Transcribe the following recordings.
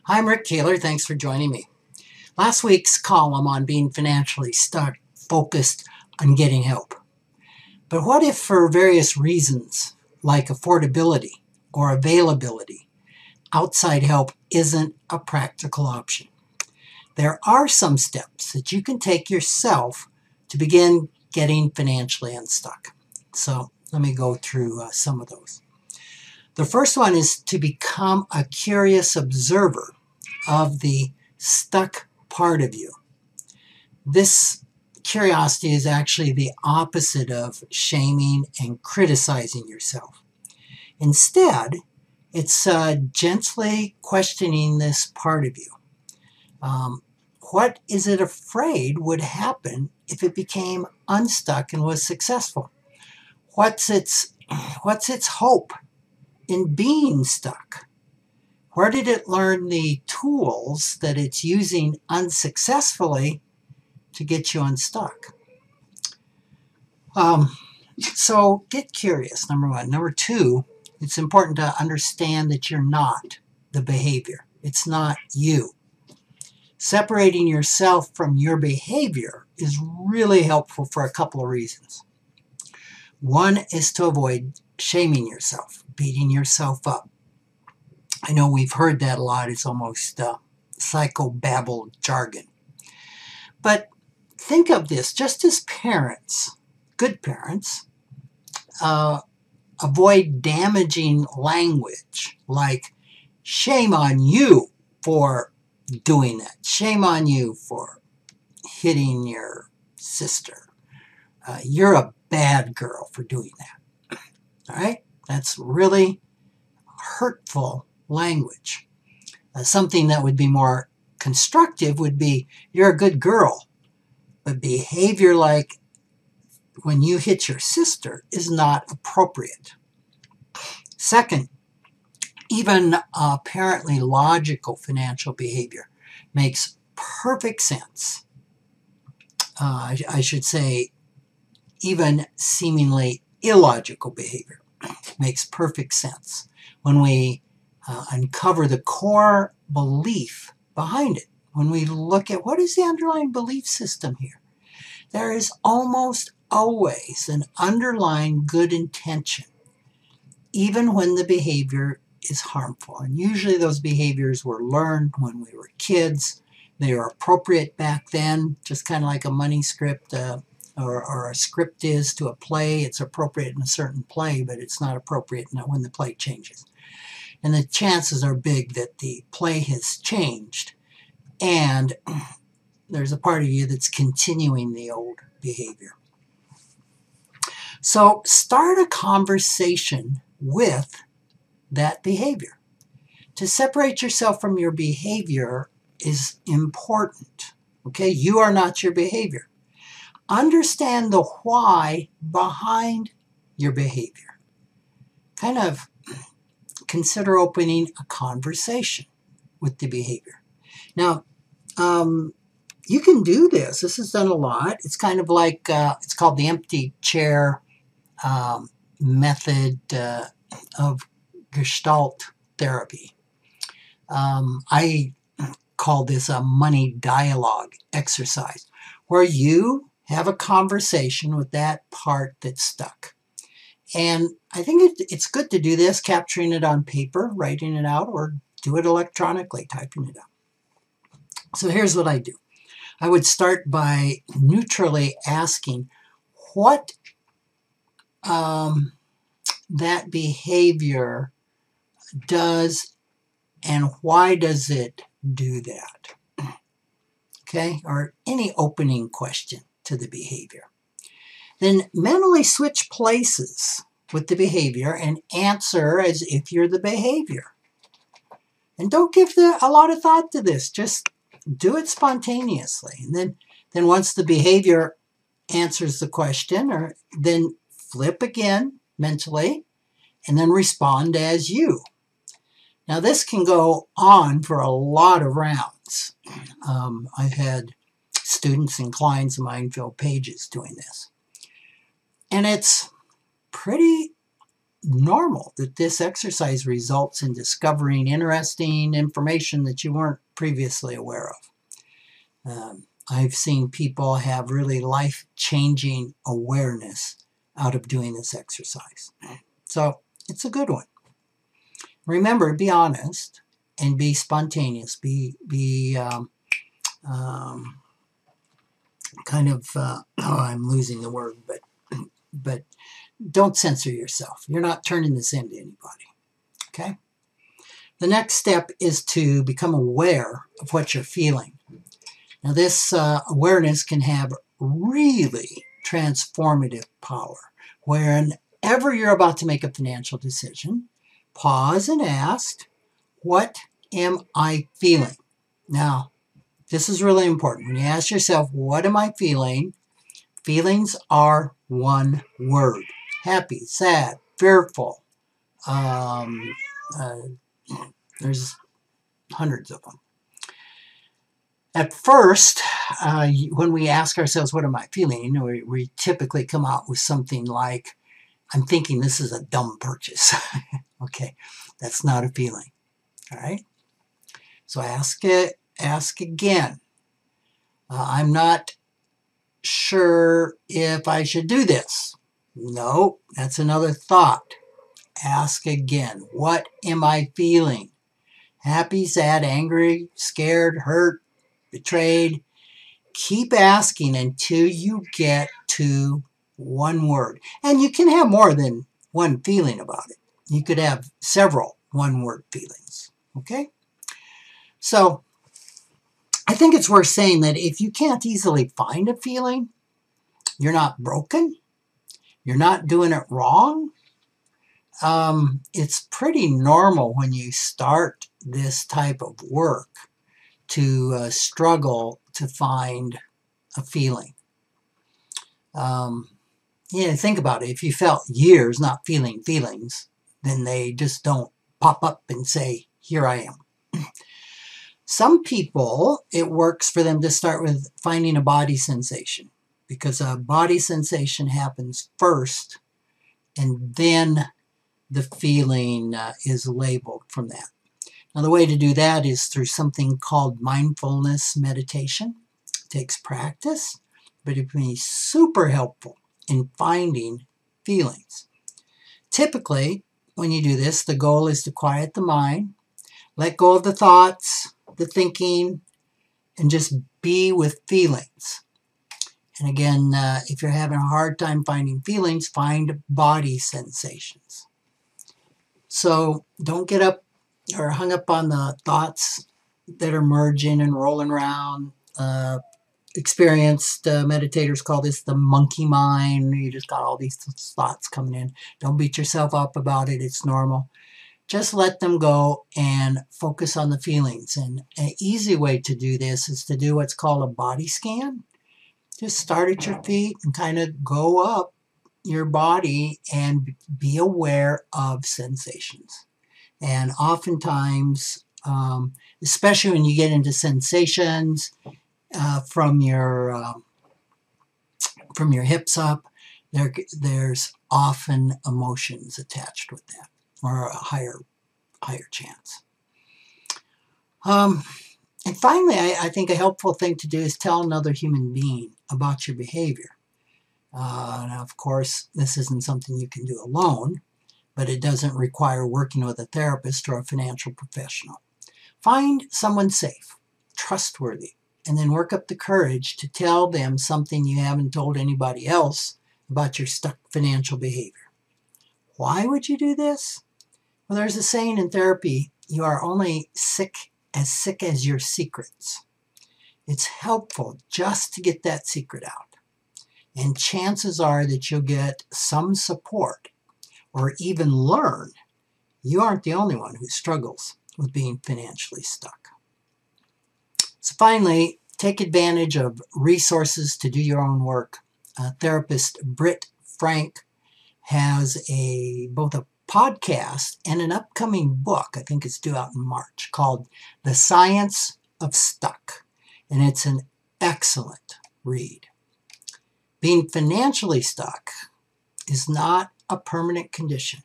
Hi, I'm Rick Kaler. Thanks for joining me. Last week's column on being financially stuck focused on getting help. But what if for various reasons, like affordability or availability, outside help isn't a practical option? There are some steps that you can take yourself to begin getting financially unstuck. So let me go through some of those. The first one is to become a curious observer of the stuck part of you. This curiosity is actually the opposite of shaming and criticizing yourself. Instead, it's gently questioning this part of you. What is it afraid would happen if it became unstuck and was successful? What's its hope in being stuck? Where did it learn the tools that it's using unsuccessfully to get you unstuck? So get curious, number one. Number two, it's important to understand that you're not the behavior. It's not you. Separating yourself from your behavior is really helpful for a couple of reasons. One is to avoid shaming yourself, beating yourself up. I know we've heard that a lot. It's almost psychobabble jargon. But think of this, just as parents, good parents, avoid damaging language like shame on you for doing that. Shame on you for hitting your sister. You're a bad girl for doing that. All right? That's really hurtful language. Something that would be more constructive would be, you're a good girl. But behavior like when you hit your sister is not appropriate. Second, even apparently logical financial behavior makes perfect sense. I should say even seemingly illogical behavior makes perfect sense when we uncover the core belief behind it. When we look at what is the underlying belief system here, there is almost always an underlying good intention, even when the behavior is harmful. And usually those behaviors were learned when we were kids. They were appropriate back then, just kind of like a money script or a script is to a play. It's appropriate in a certain play, but it's not appropriate when the play changes. And the chances are big that the play has changed, and there's a part of you that's continuing the old behavior. So start a conversation with that behavior. To separate yourself from your behavior is important. Okay, you are not your behavior. Understand the why behind your behavior. Kind of consider opening a conversation with the behavior. Now, you can do this. This is done a lot. It's kind of like, it's called the empty chair method of Gestalt therapy. I call this a money dialogue exercise, where you have a conversation with that part that's stuck. And I think it's good to do this, capturing it on paper, writing it out, or do it electronically, typing it out. So here's what I do. I would start by neutrally asking what that behavior does and why does it do that? Okay, or any opening question to the behavior. Then mentally switch places with the behavior and answer as if you're the behavior. And don't give a lot of thought to this. Just do it spontaneously. And then once the behavior answers the question, then flip again mentally and then respond as you. Now this can go on for a lot of rounds. I've had students and clients of mine fill pages doing this. And it's pretty normal that this exercise results in discovering interesting information that you weren't previously aware of. I've seen people have really life-changing awareness out of doing this exercise. So it's a good one. Remember, be honest and be spontaneous. I'm losing the word, but don't censor yourself. You're not turning this into anybody. Okay? The next step is to become aware of what you're feeling. Now, this awareness can have really transformative power. Whenever you're about to make a financial decision, pause and ask, what am I feeling? Now, this is really important. When you ask yourself, what am I feeling? Feelings are one word. Happy, sad, fearful. There's hundreds of them. At first, when we ask ourselves, what am I feeling? We typically come out with something like, I'm thinking this is a dumb purchase. Okay, that's not a feeling. All right? So ask again. I'm not sure if I should do this. No, that's another thought. Ask again. What am I feeling? Happy, sad, angry, scared, hurt, betrayed. Keep asking until you get to one word. And you can have more than one feeling about it. You could have several one-word feelings. Okay? So, I think it's worth saying that if you can't easily find a feeling, you're not broken, you're not doing it wrong. It's pretty normal when you start this type of work to struggle to find a feeling. Think about it. If you felt years not feeling feelings, then they just don't pop up and say, here I am. Some people, it works for them to start with finding a body sensation, because a body sensation happens first, and then the feeling is labeled from that. Now, the way to do that is through something called mindfulness meditation. It takes practice, but it can be super helpful in finding feelings. Typically, when you do this, the goal is to quiet the mind, let go of the thoughts, the thinking, and just be with feelings. And again, if you're having a hard time finding feelings, find body sensations. So don't get up or hung up on the thoughts that are merging and rolling around. Experienced meditators call this the monkey mind. You just got all these thoughts coming in. Don't beat yourself up about it. It's normal. Just let them go and focus on the feelings. And an easy way to do this is to do what's called a body scan. Just start at your feet and kind of go up your body and be aware of sensations. And oftentimes, especially when you get into sensations from your hips up, there's often emotions attached with that, or a higher chance. And finally, I think a helpful thing to do is tell another human being about your behavior. Now, of course, this isn't something you can do alone, but it doesn't require working with a therapist or a financial professional. Find someone safe, trustworthy, and then work up the courage to tell them something you haven't told anybody else about your stuck financial behavior. Why would you do this? Well, there's a saying in therapy, you are only sick as your secrets. It's helpful just to get that secret out. And chances are that you'll get some support or even learn you aren't the only one who struggles with being financially stuck. So finally, take advantage of resources to do your own work. Therapist Britt Frank has both a podcast and an upcoming book, I think it's due out in March, called The Science of Stuck. And it's an excellent read. Being financially stuck is not a permanent condition.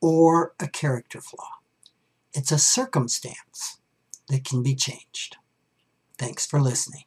or a character flaw. It's a circumstance that can be changed. Thanks for listening.